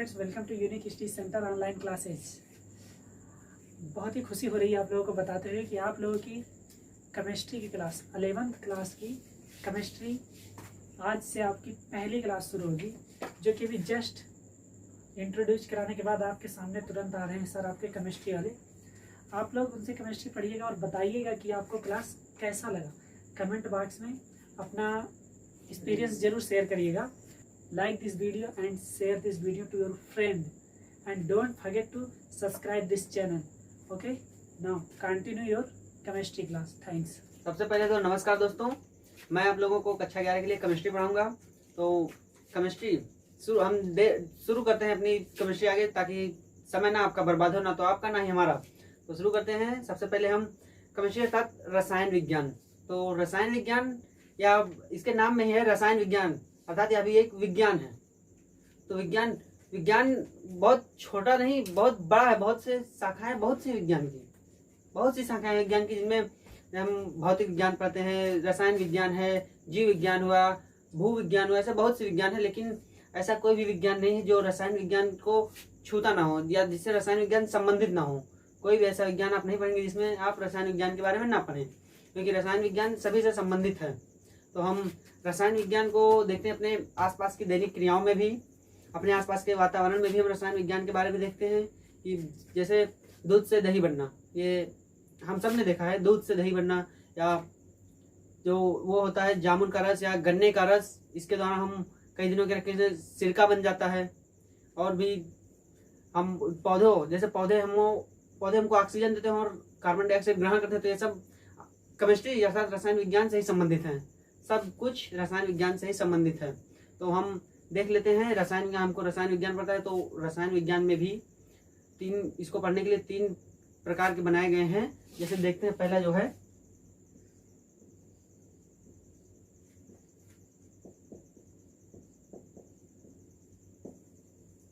Students, welcome to unique study centre online classes. बहुत ही खुशी हो रही है आप लोगों को बताते हुए कि आप लोगों की केमिस्ट्री की क्लास 11th क्लास की केमिस्ट्री आज से आपकी पहली क्लास शुरू होगी, जो कि अभी जस्ट इंट्रोड्यूस कराने के बाद आपके सामने तुरंत आ रहे हैं सर आपके केमिस्ट्री वाले। आप लोग उनसे केमिस्ट्री पढ़िएगा और बताइएगा कि आपको क्लास कैसा लगा। कमेंट बॉक्स में अपना एक्सपीरियंस जरूर शेयर करिएगा। Like this video and share this video to your friend and don't forget to subscribe this channel. Okay, now continue your chemistry class. Thanks. सबसे पहले तो नमस्कार दोस्तों, मैं आप लोगों को कक्षा 11 के लिए केमिस्ट्री पढ़ाऊंगा। तो केमिस्ट्री शुरू करते हैं अपनी केमिस्ट्री आगे, ताकि समय ना आपका बर्बाद हो, ना तो आपका ना ही हमारा। तो शुरू करते हैं। सबसे पहले हम केमिस्ट्री अर्थात रसायन विज्ञान। तो रसायन विज्ञान या इसके नाम में ही है रसायन विज्ञान, अर्थात यह भी एक विज्ञान है। तो विज्ञान बहुत छोटा नहीं, बहुत बड़ा है। बहुत से शाखाएं, बहुत सी विज्ञान की, बहुत सी शाखाएं विज्ञान की, जिनमें हम भौतिक विज्ञान पढ़ते हैं, रसायन विज्ञान है, जीव विज्ञान हुआ, भू विज्ञान हुआ, ऐसे बहुत सी विज्ञान है। लेकिन ऐसा कोई भी विज्ञान नहीं है जो रसायन विज्ञान को छूता ना हो या जिससे रसायन विज्ञान संबंधित ना हो। कोई भी ऐसा विज्ञान आप नहीं पढ़ेंगे जिसमें आप रसायन विज्ञान के बारे में ना पढ़ें, क्योंकि रसायन विज्ञान सभी से संबंधित है। तो हम रसायन विज्ञान को देखते हैं अपने आसपास की दैनिक क्रियाओं में भी, अपने आसपास के वातावरण में भी हम रसायन विज्ञान के बारे में देखते हैं। कि जैसे दूध से दही बनना, ये हम सब ने देखा है, दूध से दही बनना, या जो वो होता है जामुन का रस या गन्ने का रस, इसके द्वारा हम कई दिनों के रखने से सिरका बन जाता है। और भी हम जैसे पौधे हमको ऑक्सीजन देते हैं और कार्बन डाइऑक्साइड ग्रहण करते हैं। तो ये सब केमिस्ट्री अर्थात रसायन विज्ञान से ही संबंधित है। सब कुछ रसायन विज्ञान से ही संबंधित है। तो हम देख लेते हैं रसायन विज्ञान, हमको रसायन विज्ञान पढ़ता है। तो रसायन विज्ञान में भी इसको पढ़ने के लिए 3 प्रकार के बनाए गए हैं। जैसे देखते हैं, पहला जो है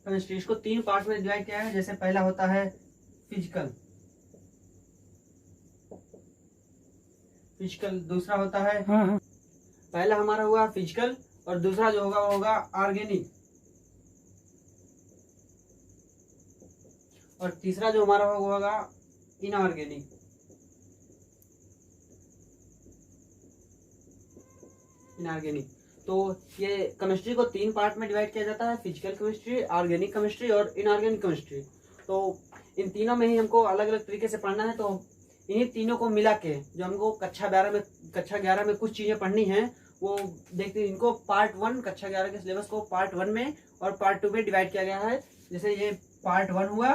केमिस्ट्री, इसको 3 पार्ट में डिवाइड किया है। जैसे पहला होता है फिजिकल, दूसरा होता है पहला हमारा हुआ फिजिकल, और दूसरा जो होगा वो होगा ऑर्गेनिक, और तीसरा जो हमारा होगा इनऑर्गेनिक। तो ये केमिस्ट्री को 3 पार्ट में डिवाइड किया जाता है, फिजिकल केमिस्ट्री, ऑर्गेनिक केमिस्ट्री और इनऑर्गेनिक केमिस्ट्री। तो इन तीनों में ही हमको अलग अलग तरीके से पढ़ना है। तो इन्हीं तीनों को मिला के जो हमको कक्षा 11 में कुछ चीजें पढ़नी है, वो देखते हैं। इनको पार्ट 1, कक्षा 11 के सिलेबस को पार्ट 1 में और पार्ट 2 में डिवाइड किया गया है। जैसे ये पार्ट 1 हुआ,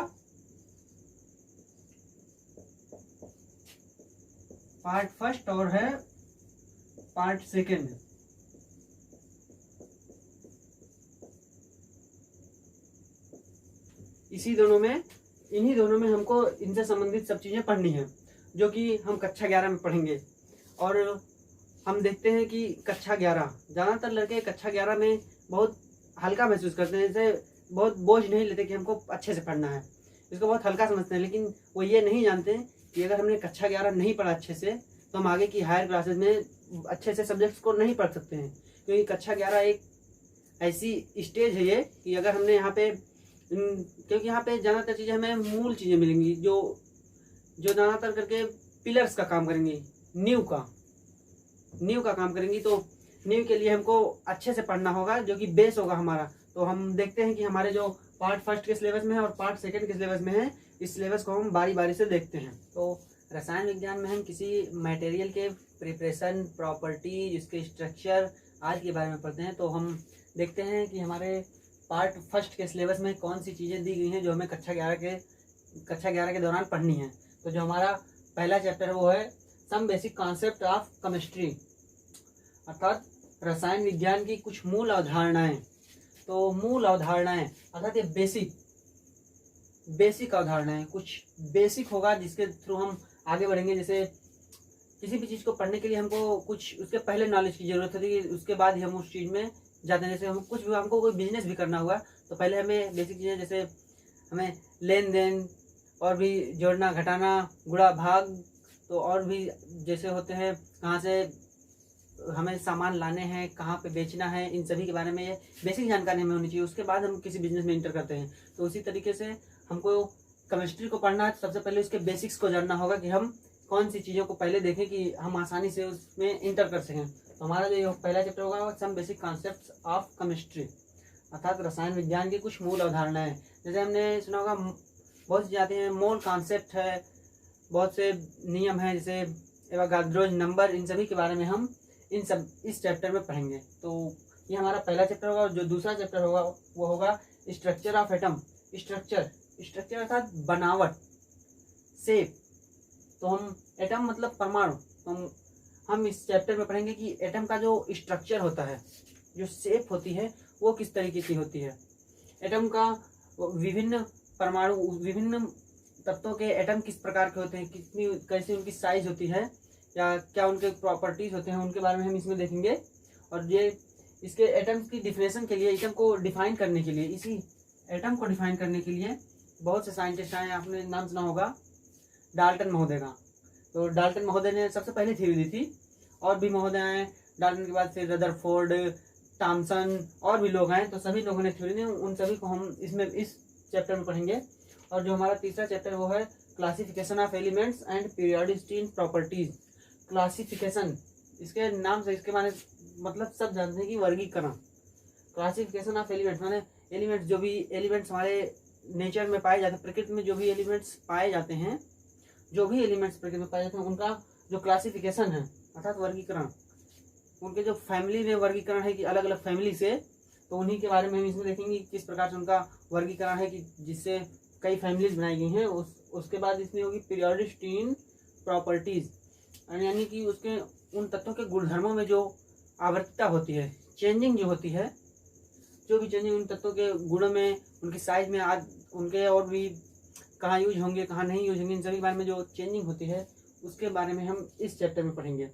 पार्ट फर्स्ट, और है पार्ट सेकेंड। इन्हीं दोनों में हमको इनसे संबंधित सब चीजें पढ़नी है, जो कि हम कक्षा 11 में पढ़ेंगे। और हम देखते हैं कि कक्षा 11, ज़्यादातर लड़के कक्षा 11 में बहुत हल्का महसूस करते हैं, जैसे बहुत बोझ नहीं लेते कि हमको अच्छे से पढ़ना है, इसको बहुत हल्का समझते हैं। लेकिन वो ये नहीं जानते कि अगर हमने कक्षा 11 नहीं पढ़ा अच्छे से, तो हम आगे की हायर क्लासेस में अच्छे से सब्जेक्ट्स को नहीं पढ़ सकते हैं। क्योंकि कक्षा 11 एक ऐसी स्टेज है ये कि अगर हमने यहाँ पे, क्योंकि यहाँ पे ज़्यादातर चीज़ें हमें मूल चीज़ें मिलेंगी, जो ज़्यादातर करके पिलर्स का काम करेंगी, नींव का काम करेंगी। तो नींव के लिए हमको अच्छे से पढ़ना होगा, जो कि बेस होगा हमारा। तो हम देखते हैं कि हमारे जो पार्ट फर्स्ट के सिलेबस में है और पार्ट सेकंड के सिलेबस में है, इस सिलेबस को हम बारी बारी से देखते हैं। तो रसायन विज्ञान में हम किसी मटेरियल के प्रिपरेशन, प्रॉपर्टी, इसके स्ट्रक्चर आदि के बारे में पढ़ते हैं। तो हम देखते हैं कि हमारे पार्ट फर्स्ट के सिलेबस में कौन सी चीज़ें दी गई हैं जो हमें कक्षा 11 के दौरान पढ़नी है। तो जो हमारा पहला चैप्टर है वो है some basic concept of chemistry, अर्थात रसायन विज्ञान की कुछ मूल अवधारणाएं। तो मूल अवधारणाएं अर्थात ये बेसिक अवधारणाएं, कुछ बेसिक होगा जिसके थ्रू हम आगे बढ़ेंगे। जैसे किसी भी चीज़ को पढ़ने के लिए हमको कुछ उसके पहले नॉलेज की जरूरत होती है, उसके बाद ही हम उस चीज़ में जाते हैं। जैसे हमको कोई बिजनेस भी करना हुआ, तो पहले हमें बेसिक चीज़ें, जैसे हमें लेन देन और भी जोड़ना, घटाना, गुणा, भाग, तो और भी जैसे होते हैं, कहाँ से हमें सामान लाने हैं, कहाँ पे बेचना है, इन सभी के बारे में ये बेसिक जानकारी हमें होनी चाहिए। उसके बाद हम किसी बिजनेस में इंटर करते हैं। तो उसी तरीके से हमको केमिस्ट्री को पढ़ना है तो सबसे पहले उसके बेसिक्स को जानना होगा कि हम कौन सी चीज़ों को पहले देखें कि हम आसानी से उसमें इंटर कर सकें। तो हमारा जो पहला चैप्टर होगा some basic concepts of chemistry, अर्थात रसायन विज्ञान की कुछ मूल अवधारणाएं। जैसे हमने सुना होगा बहुत सी जाती हैं, मोल कॉन्सेप्ट है, बहुत से नियम हैं, जैसे एवोगाड्रो नंबर, इन सभी के बारे में हम इस चैप्टर में पढ़ेंगे। तो ये हमारा पहला चैप्टर होगा। जो दूसरा चैप्टर होगा वो होगा स्ट्रक्चर ऑफ एटम। स्ट्रक्चर अर्थात बनावट, शेप। तो हम एटम मतलब परमाणु, तो हम इस चैप्टर में पढ़ेंगे कि एटम का जो स्ट्रक्चर होता है, जो शेप होती है, वो किस तरीके की होती है। एटम का विभिन्न परमाणु, विभिन्न तत्वों के एटम किस प्रकार के होते हैं, कितनी कैसी उनकी साइज होती है, या क्या उनके प्रॉपर्टीज होते हैं, उनके बारे में हम इसमें देखेंगे। और ये इसके एटम्स की डिफिनेशन के लिए, एटम को डिफाइन करने के लिए, इसी एटम को डिफाइन करने के लिए बहुत से साइंटिस्ट आए। आपने नाम सुना होगा डाल्टन महोदय का। तो डाल्टन महोदय ने सबसे पहले थ्योरी दी थी, और भी महोदय आए डाल्टन के बाद, फिर रदरफोर्ड, थॉमसन और भी लोग आए। तो सभी लोगों ने थ्योरी दी, उन सभी को हम इसमें इस चैप्टर में पढ़ेंगे। और जो हमारा तीसरा चैप्टर वो है classification of elements and periodicity in properties. Classification, इसके नाम से इसके माने मतलब सब जानते हैं कि वर्गीकरण। क्लासिफिकेशन ऑफ एलिमेंट्स माने एलिमेंट्स, जो भी एलिमेंट्स हमारे नेचर में पाए जाते हैं, प्रकृति में जो भी एलिमेंट्स पाए जाते हैं, जो भी एलिमेंट्स प्रकृति में पाए जाते हैं, उनका जो क्लासिफिकेशन है अर्थात वर्गीकरण, उनके जो फैमिली में वर्गीकरण है कि अलग अलग फैमिली से, तो उन्हीं के बारे में हम इसमें देखेंगे किस प्रकार से उनका वर्गीकरण है, कि जिससे कई फैमिलीज बनाई गई हैं। उसके बाद इसमें होगी पीरियोडिसिटी इन प्रॉपर्टीज, यानी कि उसके उन तत्वों के गुणधर्मों में जो आवर्तता होती है, चेंजिंग जो होती है, जो भी चेंजिंग उन तत्वों के गुणों में, उनकी साइज में, आज उनके और भी कहाँ यूज होंगे, कहाँ नहीं यूज होंगे, इन सभी बारे में जो चेंजिंग होती है उसके बारे में हम इस चैप्टर में पढ़ेंगे।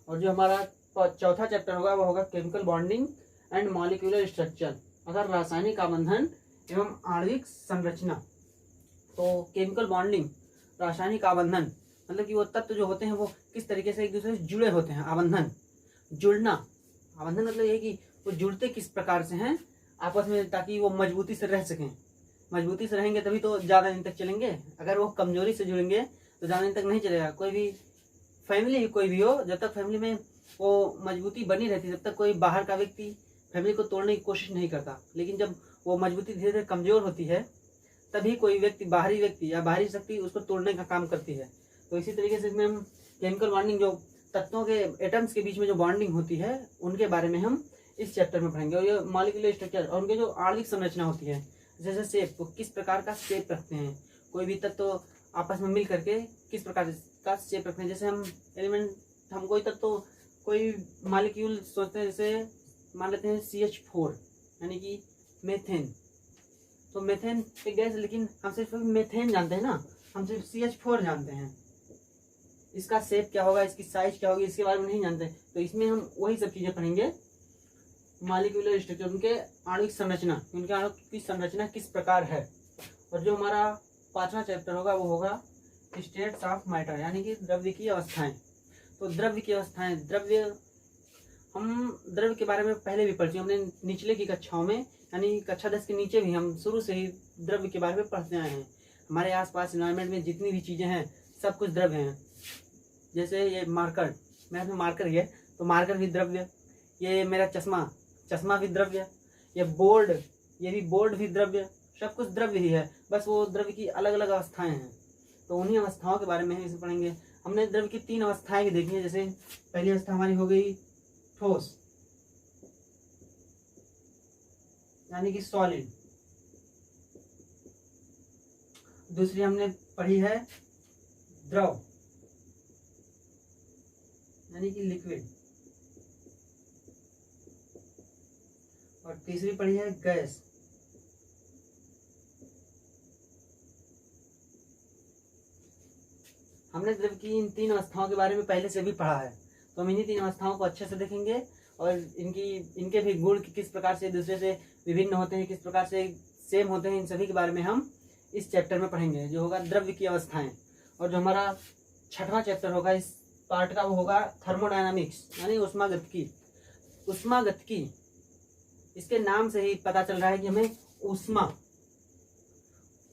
और जो हमारा चौथा चैप्टर होगा वो होगा chemical bonding and molecular structure, अगर रासायनिक आबंधन एवं आणविक संरचना। तो केमिकल बॉन्डिंग, रासायनिक आबंधन मतलब कि वो तत्व जो होते हैं वो किस तरीके से एक दूसरे से जुड़े होते हैं। आबंधन, जुड़ना। आबंधन मतलब ये कि वो जुड़ते किस प्रकार से हैं आपस में, ताकि वो मजबूती से रह सकें। मजबूती से रहेंगे तभी तो ज़्यादा दिन तक चलेंगे। अगर वो कमजोरी से जुड़ेंगे तो ज़्यादा दिन तक नहीं चलेगा। कोई भी फैमिली कोई भी हो, जब तक फैमिली में वो मजबूती बनी रहती है, तब तक कोई बाहर का व्यक्ति फैमिली को तोड़ने की कोशिश नहीं करता। लेकिन जब वो मजबूती धीरे धीरे कमजोर होती है, तभी कोई व्यक्ति, बाहरी व्यक्ति या बाहरी शक्ति उसको तोड़ने का काम करती है। तो इसी तरीके से इसमें हम केमिकल बॉन्डिंग, जो तत्वों के एटम्स के बीच में जो बॉन्डिंग होती है, उनके बारे में हम इस चैप्टर में पढ़ेंगे। और ये मॉलिक्यूलर स्ट्रक्चर और उनके जो आणविक संरचना होती है, जैसे शेप, वो किस प्रकार का शेप रखते हैं, कोई भी तत्व आपस में मिल करके किस प्रकार का शेप रखते हैं। जैसे हम एलिमेंट, हम कोई तत्व, कोई मॉलिक्यूल सोचते हैं, जैसे मान लेते हैं CH4 यानी कि मेथेन। तो मेथेन एक गैस, लेकिन हम सिर्फ मेथेन जानते हैं ना, हम सिर्फ CH4 जानते हैं। इसका शेप क्या होगा, इसकी साइज क्या होगी, इसके बारे में नहीं जानते। तो इसमें हम वही सब चीजें पढ़ेंगे, मॉलिक्यूलर स्ट्रक्चर, उनके आणविक संरचना, उनके आणविक की संरचना किस प्रकार है। और जो हमारा पांचवा चैप्टर होगा वो होगा स्टेट्स ऑफ मैटर, यानी कि द्रव्य की अवस्थाएं। तो द्रव्य की अवस्थाएं, हम द्रव्य के बारे में पहले भी पढ़ चुके, हमने निचले की कक्षाओं में, यानी कक्षा 10 के नीचे भी हम शुरू से ही द्रव्य के बारे में पढ़ते आए हैं। हमारे आसपास एनवायरनमेंट में जितनी भी चीजें हैं सब कुछ द्रव्य हैं। जैसे ये मार्कर, मेरे हाथ में मार्कर ही है, तो मार्कर भी द्रव्य। ये मेरा चश्मा भी द्रव्य। ये बोर्ड, ये भी बोर्ड भी द्रव्य। सब कुछ द्रव्य ही है, बस वो द्रव्य की अलग अलग अवस्थाएं हैं। तो उन्हीं अवस्थाओं के बारे में हम इसे पढ़ेंगे। हमने द्रव्य की 3 अवस्थाएं भी देखी है। जैसे पहली अवस्था हमारी हो गई ठोस, यानी कि सॉलिड। दूसरी हमने पढ़ी है द्रव, यानी कि लिक्विड। और तीसरी पढ़ी है गैस। हमने द्रव्य की इन 3 अवस्थाओं के बारे में पहले से भी पढ़ा है, तो हम इन्हीं 3 अवस्थाओं को अच्छे से देखेंगे। और इनके भी गुण किस प्रकार से दूसरे से विभिन्न होते हैं, किस प्रकार से सेम होते हैं, इन सभी के बारे में हम इस चैप्टर में पढ़ेंगे, जो होगा द्रव्य की अवस्थाएं। और जो हमारा 6वां चैप्टर होगा इस पार्ट का वो होगा थर्मोडायनामिक्स, यानी ऊष्मागतिकी। ऊष्मागतिकी, इसके नाम से ही पता चल रहा है कि हमें ऊष्मा,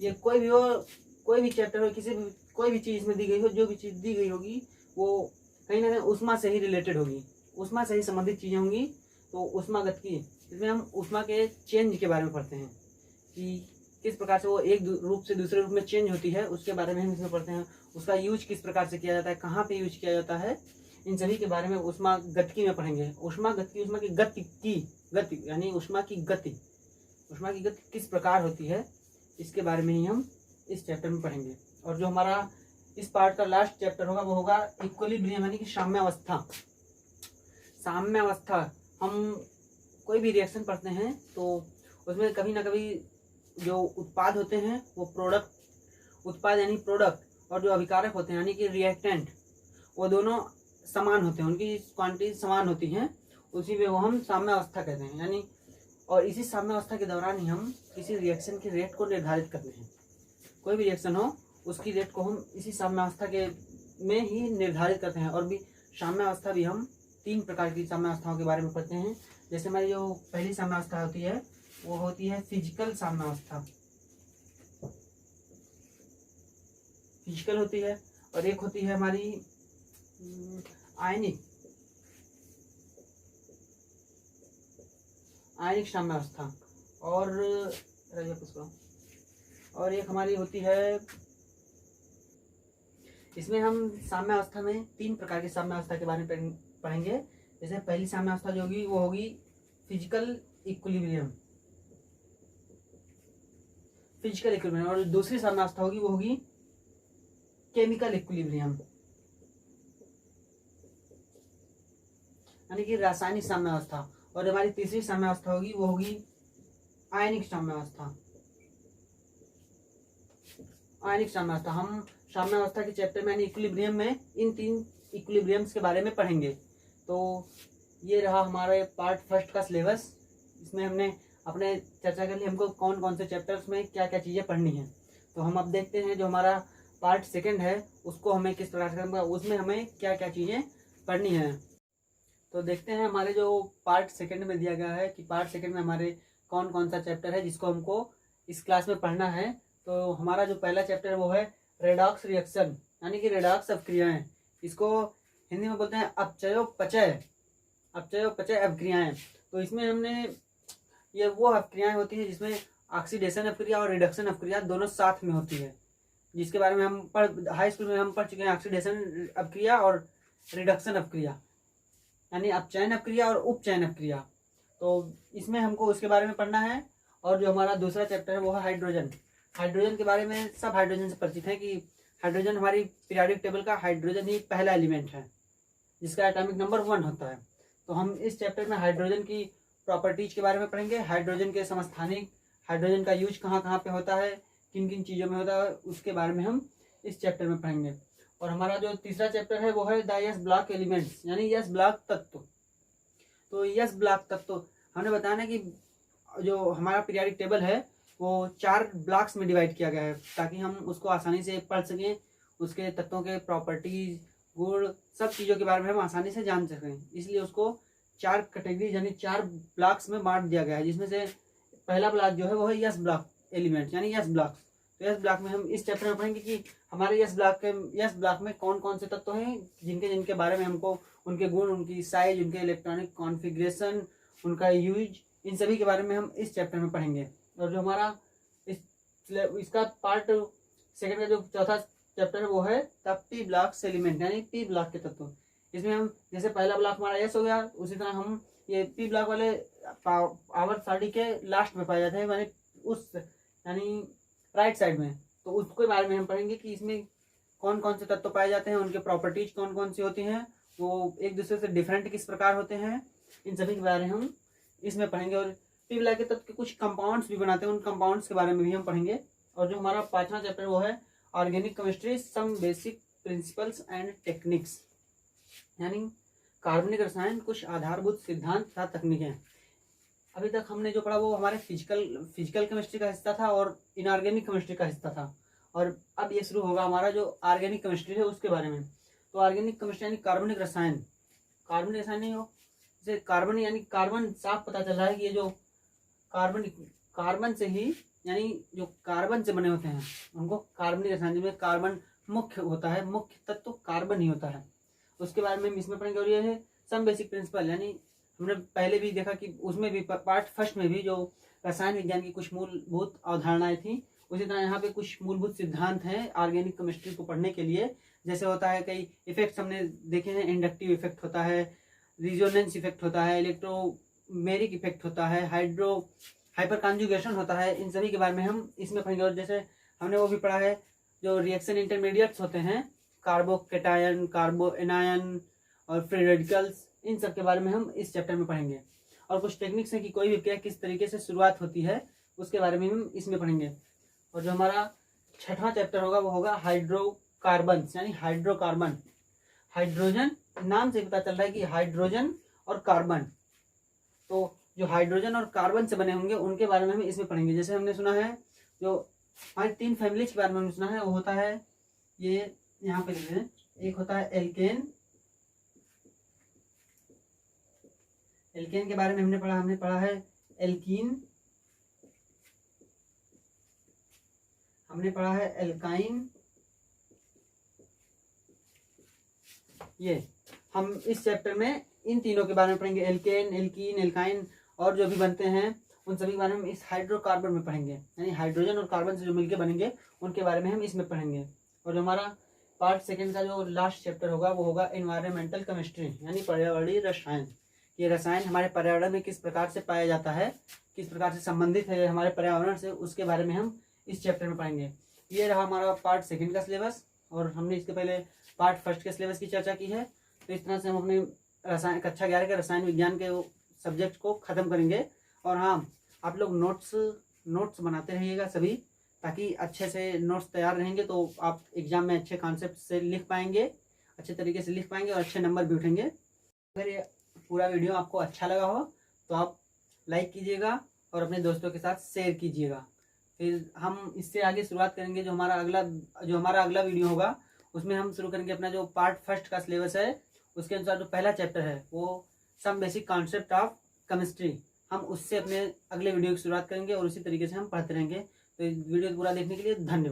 ये कोई भी हो, कोई भी चैप्टर हो, किसी भी कोई भी चीज इसमें दी गई हो, जो भी चीज दी गई होगी वो कहीं ना कहीं ऊष्मा से ही रिलेटेड होगी, ऊष्मा से ही संबंधित चीजें होंगी। तो ऊष्मागतिकी, इसमें हम ऊष्मा के चेंज के बारे में पढ़ते हैं कि किस प्रकार से वो एक रूप से दूसरे रूप में चेंज होती है, उसके बारे में हम इसमें पढ़ते हैं। उसका यूज किस प्रकार से किया जाता है, कहाँ पे यूज किया जाता है, इन सभी के बारे में ऊष्मागतिकी में पढ़ेंगे। ऊष्मागतिकी, ऊष्मा की गति यानी ऊष्मा की गति, ऊष्मा की गति किस प्रकार होती है, इसके बारे में ही हम इस चैप्टर में पढ़ेंगे। और जो हमारा इस पार्ट का लास्ट चैप्टर होगा वो होगा इक्विलिब्रियम, यानी कि साम्यावस्था। साम्यावस्था, हम कोई भी रिएक्शन पढ़ते हैं तो उसमें कभी ना कभी जो उत्पाद होते हैं वो प्रोडक्ट, उत्पाद यानी प्रोडक्ट, और जो अभिकारक होते हैं यानी कि रिएक्टेंट, वो दोनों समान होते हैं, उनकी क्वांटिटी समान होती हैं, उसी में वो हम साम्यावस्था कहते हैं। यानी और इसी साम्यावस्था के दौरान ही हम किसी रिएक्शन के रेट को निर्धारित करते हैं। कोई भी रिएक्शन हो उसकी रेट को हम इसी साम्यावस्था के में ही निर्धारित करते हैं। और भी साम्यावस्था भी हम 3 प्रकार की साम्यावस्थाओं के बारे में पढ़ते हैं। जैसे हमारी जो पहली साम्यावस्था होती है वो होती है फिजिकल साम्यावस्था, फिजिकल होती है, और एक होती है हमारी आयनिक साम्यावस्था, और एक हमारी होती है, इसमें हम साम्यावस्था में 3 प्रकार की साम्यावस्था के बारे में पढ़ेंगे। जैसे पहली साम्यावस्था जो होगी वो होगी फिजिकल इक्विलिब्रियम, और दूसरी साम्यावस्था होगी वो होगी केमिकल इक्विलिब्रियम, यानी कि रासायनिक साम्यावस्था। और हमारी तीसरी साम्यावस्था होगी वो होगी आयनिक साम्यावस्था। आयनिक साम्यावस्था, हम साम्यावस्था के चैप्टर में यानी इक्विलिब्रियम में इन 3 इक्विलिब्रियम्स के बारे में पढ़ेंगे। तो ये रहा हमारे पार्ट फर्स्ट का सिलेबस। इसमें हमने अपने चर्चा के लिए हमको कौन कौन से चैप्टर्स में क्या क्या चीज़ें पढ़नी है। तो हम अब देखते हैं जो हमारा पार्ट सेकंड है उसको हमें किस प्रकार से करना, उसमें हमें क्या क्या चीज़ें पढ़नी है। तो देखते हैं हमारे जो पार्ट सेकंड में दिया गया है कि पार्ट सेकंड में हमारे कौन कौन सा चैप्टर है जिसको हमको इस क्लास में पढ़ना है। तो हमारा जो पहला चैप्टर है वो है रेडॉक्स रिएक्शन, यानी कि रेडॉक्स अभिक्रियाएं। इसको हिंदी में बोलते हैं अपचयोपचय अभिक्रियाएं। तो इसमें हमने ये वो अभिक्रियाएं होती है जिसमें ऑक्सीडेशन अभिक्रिया और रिडक्शन अभिक्रिया दोनों साथ में होती है, जिसके बारे में हम हाई स्कूल में हम पढ़ चुके हैं। ऑक्सीडेशन अभिक्रिया और रिडक्शन अभिक्रिया, यानी अपचयन अभिक्रिया और उपचयन अभिक्रिया। तो इसमें हमको उसके बारे में पढ़ना है। और जो हमारा दूसरा चैप्टर है वो है हाइड्रोजन। हाइड्रोजन के बारे में सब हाइड्रोजन से परिचित है कि हाइड्रोजन हमारी पीरियोडिक टेबल का हाइड्रोजन ही पहला एलिमेंट है जिसका एटॉमिक नंबर 1 होता है। तो हम इस चैप्टर में हाइड्रोजन की प्रॉपर्टीज के बारे में पढ़ेंगे, हाइड्रोजन के समस्थानिक, हाइड्रोजन का यूज कहाँ कहाँ पे होता है, किन किन चीज़ों में होता है, उसके बारे में हम इस चैप्टर में पढ़ेंगे। और हमारा जो तीसरा चैप्टर है वो है द एस ब्लॉक एलिमेंट्स, यानी एस ब्लॉक तत्व। तो एस ब्लॉक तत्व हमने बताया ना कि जो हमारा पीरियोडिक टेबल है वो 4 ब्लॉक्स में डिवाइड किया गया है ताकि हम उसको आसानी से पढ़ सकें, उसके तत्वों के प्रॉपर्टीज, गुण, सब चीज़ों के बारे में हम आसानी से जान सकें। इसलिए उसको 4 कैटेगरी यानी 4 ब्लॉक्स में बांट दिया गया है, जिसमें से पहला ब्लॉक जो है वो है एस ब्लॉक एलिमेंट यानी एस ब्लॉक। तो एस ब्लॉक में हम इस चैप्टर में पढ़ेंगे कि हमारे एस ब्लॉक में कौन कौन से तत्व हैं जिनके बारे में हमको उनके गुण, उनकी साइज, उनके इलेक्ट्रॉनिक कॉन्फ़िगरेशन, उनका यूज, इन सभी के बारे में हम इस चैप्टर में पढ़ेंगे। और जो हमारा इसका पार्ट सेकंड का जो चौथा चैप्टर है वो है द पी ब्लॉक एलिमेंट, यानी पी ब्लॉक के तत्व। इसमें हम जैसे पहला ब्लॉक हमारा एस हो गया, उसी तरह हम ये पी ब्लॉक वाले आवर्त सारणी के लास्ट में पाए जाते हैं, यानी उस यानी राइट साइड में। तो उसके बारे में हम पढ़ेंगे कि इसमें कौन कौन से तत्व पाए जाते हैं, उनके प्रॉपर्टीज कौन कौन सी होती हैं, वो एक दूसरे से डिफरेंट किस प्रकार होते हैं, इन सभी के बारे में हम इसमें पढ़ेंगे। और पी ब्लॉक के तत्व के कुछ कंपाउंड्स भी बनाते हैं, उन कंपाउंड्स के बारे में भी हम पढ़ेंगे। और जो हमारा 5वां चैप्टर वो है organic chemistry, some basic principles and techniques, यानी कार्बनिक रसायन, कुछ आधारभूत सिद्धांत तथा तकनीकें। अभी तक हमने जो पढ़ा वो हमारे फिजिकल केमिस्ट्री का हिस्सा था और इनऑर्गेनिक केमिस्ट्री का हिस्सा था। और अब ये शुरू होगा हमारा जो ऑर्गेनिक केमिस्ट्री है उसके बारे में। तो ऑर्गेनिक केमिस्ट्री यानी कार्बनिक रसायन, कार्बनिक रसायन नहीं हो, जैसे कार्बन यानी कार्बन साफ पता चल रहा है कि ये जो कार्बन से ही, यानी जो कार्बन से बने होते हैं उनको कार्बनिक रसायन, जिसमें कार्बन मुख्य होता है, मुख्य तत्व कार्बन ही होता है, उसके बारे में हम इसमें पढ़ेंगे। और ये है सम बेसिक प्रिंसिपल, यानी हमने पहले भी देखा कि उसमें भी पार्ट फर्स्ट में भी जो रसायन विज्ञान की कुछ मूलभूत अवधारणाएं थी, उसी तरह यहाँ पे कुछ मूलभूत सिद्धांत हैं ऑर्गेनिक केमिस्ट्री को पढ़ने के लिए। जैसे होता है कई इफेक्ट्स हमने देखे हैं, इंडक्टिव इफेक्ट होता है, रिजोनेंस इफेक्ट होता है, इलेक्ट्रोमेरिक इफेक्ट होता है, हाइपर कॉन्जुगेशन होता है, इन सभी के बारे में हम इसमें पढ़ेंगे। और जैसे हमने वो भी पढ़ा है जो रिएक्शन इंटरमीडिएट्स होते हैं, कार्बोकेटायन, कार्बो एनायन और फ्री रेडिकल्स, इन सब के बारे में हम इस चैप्टर में पढ़ेंगे। और कुछ टेक्निक्स हैं कि कोई भी क्रिया किस तरीके से शुरुआत होती है, उसके बारे में हम इसमें पढ़ेंगे। और जो हमारा छठवां चैप्टर होगा वो होगा हाइड्रोकार्बन, यानी हाइड्रोकार्बन, हाइड्रोजन, नाम से पता चल रहा है कि हाइड्रोजन और कार्बन, तो जो हाइड्रोजन और कार्बन से बने होंगे उनके बारे में हम इसमें पढ़ेंगे। जैसे हमने सुना है जो हमारी 3 फैमिलीज के बारे में हमने सुना है, वो होता है ये यहाँ पे लिख लें, एक होता है एल्केन, एल्केन के बारे में हमने पढ़ा है एल्कीन, हमने पढ़ा है एल्काइन। ये हम इस चैप्टर में इन तीनों के बारे में पढ़ेंगे, एल्केन, एल्कीन, एल्काइन, और जो भी बनते हैं उन सभी के बारे में इस हाइड्रोकार्बन में पढ़ेंगे, यानी हाइड्रोजन और कार्बन से जो मिलकर बनेंगे उनके बारे में हम इसमें पढ़ेंगे। और जो हमारा पार्ट सेकंड का जो लास्ट चैप्टर होगा वो होगा एनवायरमेंटल केमिस्ट्री, यानी पर्यावरणीय रसायन। ये रसायन हमारे पर्यावरण में किस प्रकार से पाया जाता है, किस प्रकार से संबंधित है हमारे पर्यावरण से, उसके बारे में हम इस चैप्टर में पढ़ेंगे। ये रहा हमारा पार्ट सेकंड का सिलेबस, और हमने इसके पहले पार्ट फर्स्ट के सिलेबस की चर्चा की है। तो इस तरह से हम अपने कक्षा 11 के रसायन विज्ञान के सब्जेक्ट को खत्म करेंगे। और हाँ, आप लोग नोट्स बनाते रहिएगा सभी, ताकि अच्छे से नोट्स तैयार रहेंगे तो आप एग्जाम में अच्छे कॉन्सेप्ट से लिख पाएंगे, अच्छे तरीके से लिख पाएंगे और अच्छे नंबर भी उठेंगे। अगर ये पूरा वीडियो आपको अच्छा लगा हो तो आप लाइक कीजिएगा और अपने दोस्तों के साथ शेयर कीजिएगा। फिर हम इससे आगे शुरुआत करेंगे, जो हमारा अगला वीडियो होगा उसमें हम शुरू करेंगे अपना जो पार्ट फर्स्ट का सिलेबस है, उसके अनुसार जो पहला चैप्टर है वो some basic concept of chemistry, हम उससे अपने अगले वीडियो की शुरुआत करेंगे और उसी तरीके से हम पढ़ते रहेंगे। तो इस वीडियो को पूरा देखने के लिए धन्यवाद।